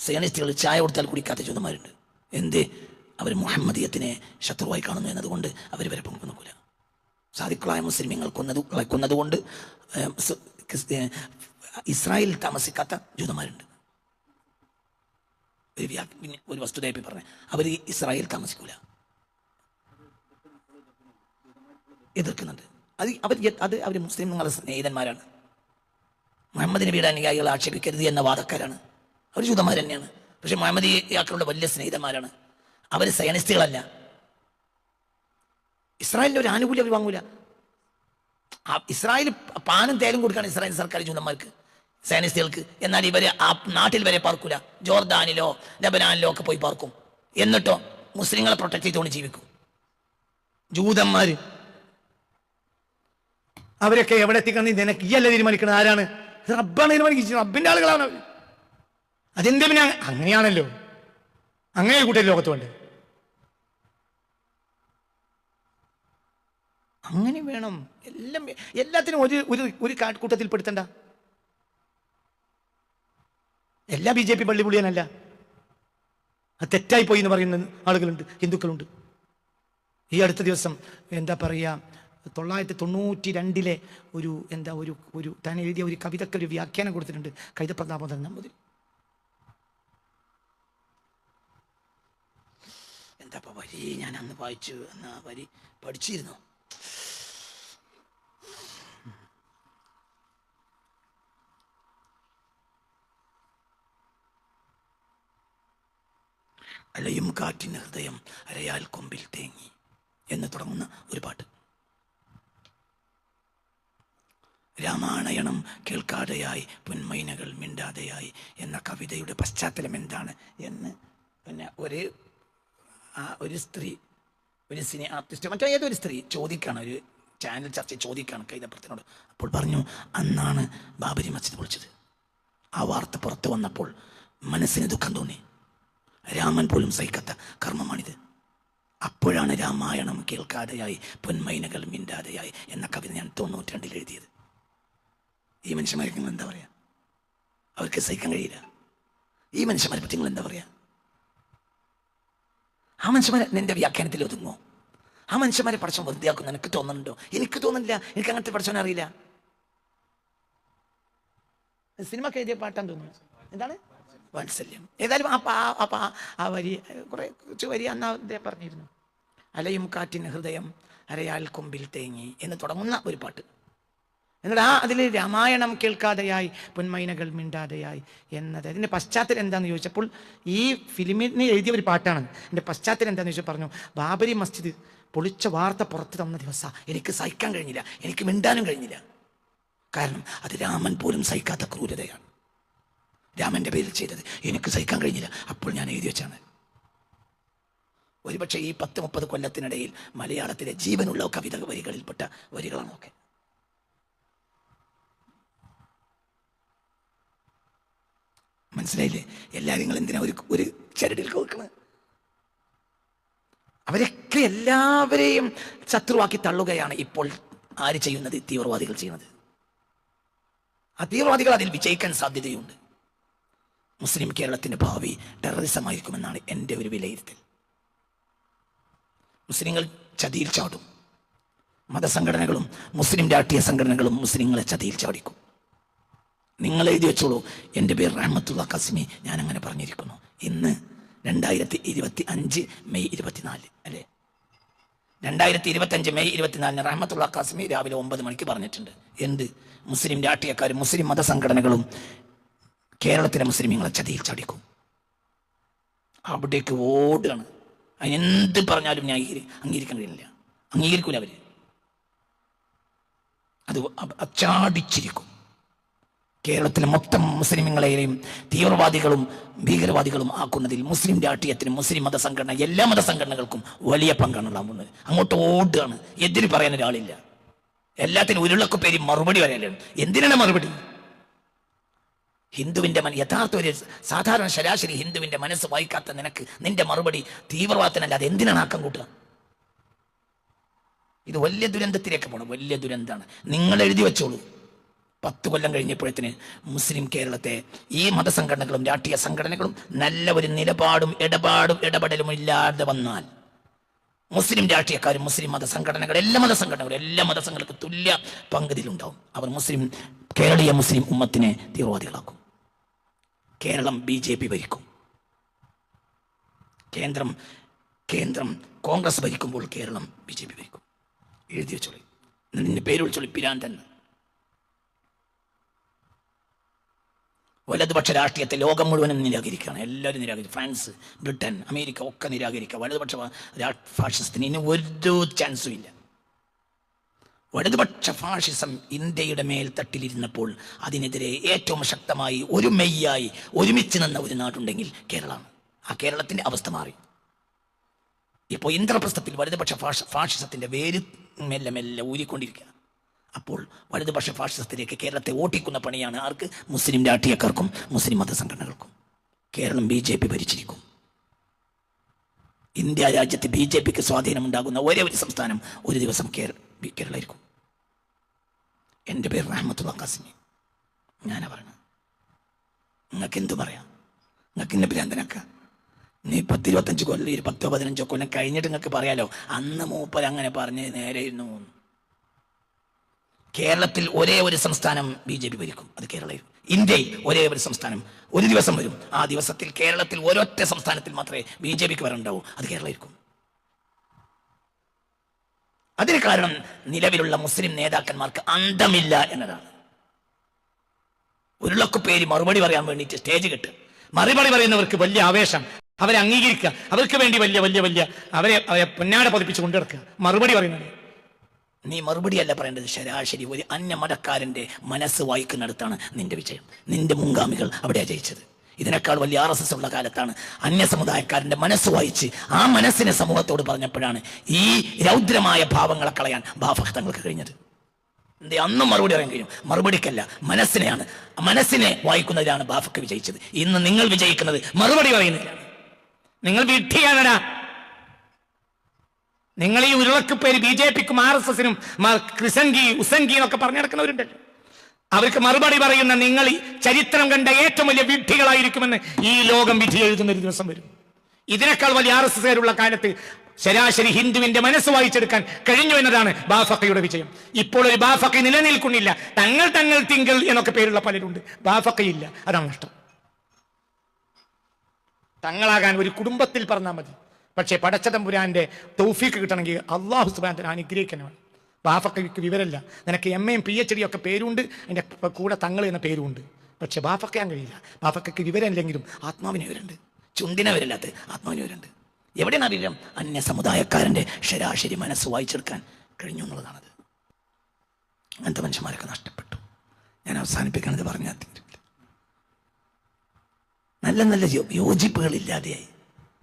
സയനിസ്റ്റുകൾ ചായ കൊടുത്താൽ കുടിക്കാത്ത ജൂതന്മാരുണ്ട്. എന്ത്? അവർ മുഹമ്മദിയത്തിനെ ശത്രുവായി കാണുന്നു എന്നതുകൊണ്ട് അവർ വരെ പങ്കുനിൽക്കില്ല. സാദിഖുകളായ മുസ്ലിമീങ്ങൾ കൊന്നതുകൊണ്ട് ഇസ്രായേലിൽ താമസിക്കാത്ത ജൂതന്മാരുണ്ട്. ഒരു വസ്തുതയായി പറഞ്ഞ അവർ ഇസ്രായേൽ താമസിക്കൂല, എതിർക്കുന്നുണ്ട്. അവർ മുസ്ലിം സ്നേഹിതന്മാരാണ്. മുഹമ്മദ് നബിയുടെ അനുയായികളെ ആക്ഷേപിക്കരുത് എന്ന വാദക്കാരാണ്. അവർ ജൂതന്മാർ തന്നെയാണ്. പക്ഷെ മുഹമ്മദിയാക്കളുടെ വലിയ സ്നേഹിതന്മാരാണ്. അവർ സയനിസ്റ്റുകളല്ല. ഇസ്രായേലിൻ്റെ ഒരു ആനുകൂല്യം അവർ വാങ്ങൂല. ഇസ്രായേൽ പാനും തേലും കൊടുക്കുകയാണ് ഇസ്രായേൽ സർക്കാർ ജൂതന്മാർക്ക്, സയനിസ്റ്റുകൾക്ക്. എന്നാൽ ഇവർ ആ നാട്ടിൽ വരെ പാർക്കൂല. ജോർദാനിലോ ലബനാനിലോ ഒക്കെ പോയി പാർക്കും. എന്നിട്ടോ മുസ്ലിങ്ങളെ പ്രൊട്ടക്ട് ചെയ്തുകൊണ്ട് ജീവിക്കും. ജൂതന്മാർ അവരൊക്കെ എവിടെ എത്തിക്കണം നിനക്ക് ഈ അല്ല തീരുമാനിക്കണം. ആരാണ്? റബ്ബാണ് തീരുമാനിക്കുന്നത്. റബ്ബിന്റെ ആളുകളാണ് അവർ. അതെന്താ പിന്നെ അങ്ങനെയാണല്ലോ. അങ്ങനെ കൂട്ടർ ലോകത്ത് വേണ്ട. അങ്ങനെ വേണം. എല്ലാത്തിനും ഒരു കൂട്ടത്തിൽ പെടുത്തണ്ട. എല്ലാ BJP പള്ളി പുള്ളിയാനല്ല. അത് തെറ്റായി പോയി എന്ന് പറയുന്ന ആളുകളുണ്ട്, ഹിന്ദുക്കളുണ്ട്. ഈ അടുത്ത ദിവസം എന്താ പറയുക, 1992 ഒരു താൻ എഴുതിയ ഒരു കവിതയ്ക്ക് ഒരു വ്യാഖ്യാനം കൊടുത്തിട്ടുണ്ട് കൈതപ്രതാപൻ നമ്പൂതിരി. എന്താ വരി ഞാൻ അന്ന് വായിച്ചു, എന്നാ വരി പഠിച്ചിരുന്നു. അലയും കാറ്റിന് ഹൃദയം അരയാൽ കൊമ്പിൽ തേങ്ങി എന്ന് തുടങ്ങുന്ന ഒരു പാട്ട്. രാമായണം കേൾക്കാതെയായി പൊന്മൈനകൾ മിണ്ടാതെയായി എന്ന കവിതയുടെ പശ്ചാത്തലം എന്താണ് എന്ന് പിന്നെ ഒരു സ്ത്രീ, ഒരു സിനി ആർട്ടിസ്റ്റ്, മറ്റോ ഏതൊരു സ്ത്രീ ചോദിക്കുകയാണ്, ഒരു ചാനൽ ചർച്ച ചോദിക്കുകയാണ് കൈതപ്രത്തിനോട്. അപ്പോൾ പറഞ്ഞു, അന്നാണ് ബാബരി മസ്ജിദ് പൊളിച്ചത്. ആ വാർത്ത പുറത്തു വന്നപ്പോൾ മനസ്സിന് ദുഃഖം തോന്നി. രാമൻ പോലും സഹിക്കാത്ത കർമ്മമാണിത്. അപ്പോഴാണ് രാമായണം കേൾക്കാതെയായി പൊന്മൈനകൾ മിണ്ടാതെയായി എന്ന കവിത ഞാൻ 92 എഴുതിയത്. ഈ മനുഷ്യന്മാർക്ക് നിങ്ങൾ എന്താ പറയുക? അവർക്ക് സഹിക്കാൻ കഴിയില്ല. ഈ മനുഷ്യന്മാരെ പറ്റി നിങ്ങൾ എന്താ പറയുക? ആ മനുഷ്യന്മാരെ നിന്റെ വ്യാഖ്യാനത്തിൽ ഒതുങ്ങോ? ആ മനുഷ്യന്മാരെ പഠിച്ചോ വൃത്തിയാക്കും നിനക്ക് തോന്നുന്നുണ്ടോ? എനിക്ക് തോന്നുന്നില്ല. എനിക്ക് അങ്ങനത്തെ പഠിച്ചോനെ അറിയില്ല. സിനിമക്ക് എഴുതിയ പാട്ടാൻ തോന്നുന്നു. എന്താണ്? വാത്സല്യം. ഏതായാലും ആ വരി കുറച്ച് വരി അന്ന് അദ്ദേഹം പറഞ്ഞിരുന്നു. അലയും കാറ്റിന് ഹൃദയം അരയാൽ കൊമ്പിൽ തേങ്ങി എന്ന് തുടങ്ങുന്ന ഒരു പാട്ട്. എന്നിട്ട് അതിൽ രാമായണം കേൾക്കാതെയായി പൊന്മൈനകൾ മിണ്ടാതെയായി എന്നത് അതിൻ്റെ പശ്ചാത്തലം എന്താണെന്ന് ചോദിച്ചപ്പോൾ ഈ ഫിലിമിന് എഴുതിയ ഒരു പാട്ടാണ്. എൻ്റെ പശ്ചാത്തലം എന്താണെന്ന് ചോദിച്ചാൽ പറഞ്ഞു, ബാബരി മസ്ജിദ് പൊളിച്ച വാർത്ത പുറത്ത് തന്ന ദിവസം എനിക്ക് സഹിക്കാൻ കഴിഞ്ഞില്ല, എനിക്ക് മിണ്ടാനും കഴിഞ്ഞില്ല. കാരണം അത് രാമൻ പോലും സഹിക്കാത്ത ക്രൂരതയാണ്. രാമൻ്റെ പേരിൽ ചെയ്തത് എനിക്ക് സഹിക്കാൻ കഴിഞ്ഞില്ല. അപ്പോൾ ഞാൻ എഴുതി വെച്ചാണ്. ഒരുപക്ഷെ ഈ 10-30 കൊല്ലത്തിനിടയിൽ മലയാളത്തിലെ ജീവനുള്ള കവിത വരികളിൽപ്പെട്ട വരികളാണൊക്കെ. മനസ്സിലായില്ലേ? എല്ലാവരും നിങ്ങൾ എന്തിനാ ഒരു ചരടിൽ കൊടുക്കുന്നത്? അവരൊക്കെ എല്ലാവരെയും ശത്രുവാക്കി തള്ളുകയാണ് ഇപ്പോൾ ആര് ചെയ്യുന്നത്? തീവ്രവാദികൾ ചെയ്യുന്നത്. ആ തീവ്രവാദികൾ അതിൽ വിജയിക്കാൻ സാധ്യതയുണ്ട്. മുസ്ലിം കേരളത്തിൻ്റെ ഭാവി ടെററിസമായിരിക്കുമെന്നാണ് എൻ്റെ ഒരു വിലയിരുത്തൽ. മുസ്ലിങ്ങൾ ചതിയിൽ ചാടും. മതസംഘടനകളും മുസ്ലിം രാഷ്ട്രീയ സംഘടനകളും മുസ്ലിങ്ങളെ ചതിയിൽ ചാടിക്കും. നിങ്ങൾ എഴുതി വെച്ചോളൂ, എൻ്റെ പേര് റഹ്മത്തുള്ള ഖാസിമി, ഞാൻ അങ്ങനെ പറഞ്ഞിരിക്കുന്നു. ഇന്ന് 2025 മെയ് 24 അല്ലേ? 2025 മെയ് 24 റഹ്മത്തുള്ള ഖാസിമി രാവിലെ 9 മണിക്ക് പറഞ്ഞിട്ടുണ്ട്. എന്ത്? മുസ്ലിം രാഷ്ട്രീയക്കാരും മുസ്ലിം മതസംഘടനകളും കേരളത്തിലെ മുസ്ലിമീങ്ങളെ ചതിയിൽ ചാടിക്കും. അവിടേക്ക് ഓടുകയാണ്. അതിനെന്ത് പറഞ്ഞാലും ഞാൻ അംഗീകരിക്കാൻ കഴിയില്ല. അംഗീകരിക്കൂല അവര്. അത് ചാടിച്ചിരിക്കും. കേരളത്തിലെ മൊത്തം മുസ്ലിമീങ്ങളെയും തീവ്രവാദികളും ഭീകരവാദികളും ആക്കുന്നതിൽ മുസ്ലിം രാഷ്ട്രീയത്തിനും മുസ്ലിം മതസംഘടന എല്ലാ മതസംഘടനകൾക്കും വലിയ പങ്കാണ് ഉണ്ടാകുന്നത്. അങ്ങോട്ട് ഓടുകയാണ്. എതിര് പറയാൻ ഒരാളില്ല. എല്ലാത്തിനും ഉരുളക്ക് പേര് മറുപടി പറയാനാണ്. എന്തിനാണ് മറുപടി? ഹിന്ദുവിൻ്റെ യഥാർത്ഥ ഒരു സാധാരണ ശരാശരി ഹിന്ദുവിൻ്റെ മനസ്സ് വായിക്കാത്ത നിനക്ക് നിന്റെ മറുപടി തീവ്രവാദത്തിനല്ല. അത് എന്തിനാണ് ആക്കം കൂട്ടുക? ഇത് വലിയ ദുരന്തത്തിലേക്ക് പോകണം. വലിയ ദുരന്തമാണ്. നിങ്ങൾ എഴുതി വെച്ചോളൂ. 10 കൊല്ലം കഴിഞ്ഞപ്പോഴത്തിന് മുസ്ലിം കേരളത്തെ ഈ മതസംഘടനകളും രാഷ്ട്രീയ സംഘടനകളും നല്ല ഒരു നിലപാടും ഇടപെടലും ഇല്ലാതെ വന്നാൽ മുസ്ലിം രാഷ്ട്രീയക്കാരും മുസ്ലിം മതസംഘടനകൾ എല്ലാ മതസംഘടനകൾക്കും തുല്യ പങ്കുതിലുണ്ടാവും. അവർ കേരളീയ മുസ്ലിം ഉമ്മത്തിനെ തീവ്രവാദികളാക്കും. കേരളം BJP ഭരിക്കും. കേന്ദ്രം കോൺഗ്രസ് ഭരിക്കുമ്പോൾ കേരളം BJP ഭരിക്കും. എഴുതി വെച്ചോളി, നിന്റെ പേര് വിളിച്ചോളി, പിരാന്തൻ. വലതുപക്ഷ രാഷ്ട്രീയത്തെ ലോകം മുഴുവനും നിരാകരിക്കുകയാണ്. എല്ലാവരും നിരാകരിക്കും. ഫ്രാൻസ്, ബ്രിട്ടൻ, അമേരിക്ക ഒക്കെ നിരാകരിക്കുക. വലതുപക്ഷ ഫാഷിസത്തിന് ഇനി ഒരു ചാൻസും ഇല്ല. വലതുപക്ഷ ഫാഷിസം ഇന്ത്യയുടെ മേൽ തട്ടിലിരുന്നപ്പോൾ അതിനെതിരെ ഏറ്റവും ശക്തമായി ഒരുമിച്ച് നിന്ന ഒരു നാടുണ്ടെങ്കിൽ കേരളമാണ്. ആ കേരളത്തിന്റെ അവസ്ഥ മാറി. ഇപ്പോൾ ഇന്ദ്രപ്രസ്ഥത്തിൽ വലതുപക്ഷ ഫാഷിസത്തിന്റെ വേര് മെല്ലെ ഊരിക്കൊണ്ടിരിക്കുക. അപ്പോൾ വലതുപക്ഷ ഫാഷിസത്തിലേക്ക് കേരളത്തെ ഓട്ടിക്കുന്ന പണിയാണ് ആർക്ക്? മുസ്ലിം രാഷ്ട്രീയക്കാർക്കും മുസ്ലിം മതസംഘടനകൾക്കും. കേരളം BJP ഭരിച്ചിരിക്കും. ഇന്ത്യ രാജ്യത്ത് BJPക്ക് സ്വാധീനമുണ്ടാകുന്ന ഒരേ ഒരു സംസ്ഥാനം ഒരു ദിവസം കേരളമായിരിക്കും. എൻ്റെ പേര് റഹ്മത്തുള്ള ഖാസിമി. ഞാനാ പറഞ്ഞത്. നിങ്ങൾക്ക് എന്തു പറയാം? നിങ്ങൾക്ക് എന്നെ ഭ്രാന്തനാക്ക. നീ 10-25 കൊല്ലം 10-15 കൊല്ലം കഴിഞ്ഞിട്ട് നിങ്ങൾക്ക് പറയാലോ അന്ന് മൂപ്പർ അങ്ങനെ പറഞ്ഞ് നേരെ ഇരുന്നു. കേരളത്തിൽ ഒരേ ഒരു സംസ്ഥാനം BJP ഭരിക്കും, അത് കേരളമായിരിക്കും. ഇന്ത്യയിൽ ഒരേ ഒരു സംസ്ഥാനം ഒരു ദിവസം വരും. ആ ദിവസത്തിൽ കേരളത്തിൽ ഒരൊറ്റ സംസ്ഥാനത്തിൽ മാത്രമേ BJPക്ക് വരണ്ടാവൂ, അത് കേരളമായിരിക്കും. അതിന് കാരണം നിലവിലുള്ള മുസ്ലിം നേതാക്കന്മാർക്ക് അന്തമില്ല എന്നതാണ്. ഉരുളക്കു പേര് മറുപടി പറയാൻ വേണ്ടിയിട്ട് സ്റ്റേജ് കെട്ട് മറുപടി പറയുന്നവർക്ക് വലിയ ആവേശം, അവരെ അംഗീകരിക്കുക, അവർക്ക് വേണ്ടി വലിയ അവരെ പൊന്നാട പതിപ്പിച്ച് കൊണ്ടുനടക്കുക. മറുപടി പറയുന്നത് നീ മറുപടിയല്ല പറയേണ്ടത്. ശരാശരി ഒരു അന്യമതക്കാരന്റെ മനസ്സ് വായിക്കുന്നിടത്താണ് നിന്റെ വിജയം. നിന്റെ മുൻഗാമികൾ അവിടെയാണ് ജയിച്ചത്. ഇതിനേക്കാൾ വലിയ RSS ഉള്ള കാലത്താണ് അന്യ സമുദായക്കാരന്റെ മനസ്സ് വായിച്ച് ആ മനസ്സിനെ സമൂഹത്തോട് പറഞ്ഞപ്പോഴാണ് ഈ രൗദ്രമായ ഭാവങ്ങളെ കളയാൻ ബാഫഖ് കഴിഞ്ഞത്. എന്തേ അന്നും മറുപടി പറയാൻ കഴിയും? മറുപടിക്കല്ല, മനസ്സിനെയാണ്. മനസ്സിനെ വായിക്കുന്നതിലാണ് ബാഫഖ് വിജയിച്ചത്. ഇന്ന് നിങ്ങൾ വിജയിക്കുന്നത് മറുപടി പറയുന്നതിലാണ്. നിങ്ങൾ വിഡ്ഢിയാണടാ. നിങ്ങൾ ഈ ഉരുളക്ക് പേര് BJPക്കും RSSനും ഉസംഗി എന്നൊക്കെ പറഞ്ഞു നടക്കുന്നവരുണ്ടല്ലോ. അവർക്ക് മറുപടി പറയുന്ന നിങ്ങൾ ചരിത്രം കണ്ട ഏറ്റവും വലിയ വിഡ്ഢികളായിരിക്കുമെന്ന് ഈ ലോകം വിധി എഴുതുന്ന ഒരു ദിവസം വരും. ഇതിനേക്കാൾ വലിയ RSSകാരുള്ള കാലത്ത് ശരാശരി ഹിന്ദുവിന്റെ മനസ്സ് വായിച്ചെടുക്കാൻ കഴിഞ്ഞു എന്നതാണ് ബാഫഖയുടെ വിജയം. ഇപ്പോൾ ഒരു ബാഫഖ നിലനിൽക്കുന്നില്ല. തങ്ങൾ തിങ്കൾ എന്നൊക്കെ പേരുള്ള പലരുണ്ട്. ബാഫഖയില്ല, അതാണ് നഷ്ടം. തങ്ങളാകാൻ ഒരു കുടുംബത്തിൽ പറഞ്ഞാൽ മതി. പക്ഷേ പടച്ചതമ്പുരാന്റെ തൗഫീക്ക് കിട്ടണമെങ്കിൽ അള്ളാഹു സുബ്ഹാനഹു അനുഗ്രഹിക്കണം. ബാഫഖയ്ക്ക് വിവരമില്ല. നിനക്ക് MAയും PhD ഒക്കെ പേരുണ്ട്, അതിൻ്റെ കൂടെ തങ്ങൾ എന്ന പേരുമുണ്ട്. പക്ഷെ ബാഫഖയാൻ കഴിയില്ല. ബാഫഖയ്ക്ക് വിവരമില്ലെങ്കിലും ആത്മാവിന് വിവരമുണ്ട്. ചുണ്ടിനെ വരില്ലാത്ത ആത്മാവിന് വിവരമുണ്ട്. എവിടെയാണ് അറിയാം? അന്യ സമുദായക്കാരൻ്റെ ശരാശരി മനസ്സ് വായിച്ചെടുക്കാൻ കഴിഞ്ഞു എന്നുള്ളതാണത്. അങ്ങനത്തെ മനുഷ്യന്മാരൊക്കെ നഷ്ടപ്പെട്ടു. ഞാൻ അവസാനിപ്പിക്കണത് പറഞ്ഞാൽ നല്ല യോജിപ്പുകളില്ലാതെയായി.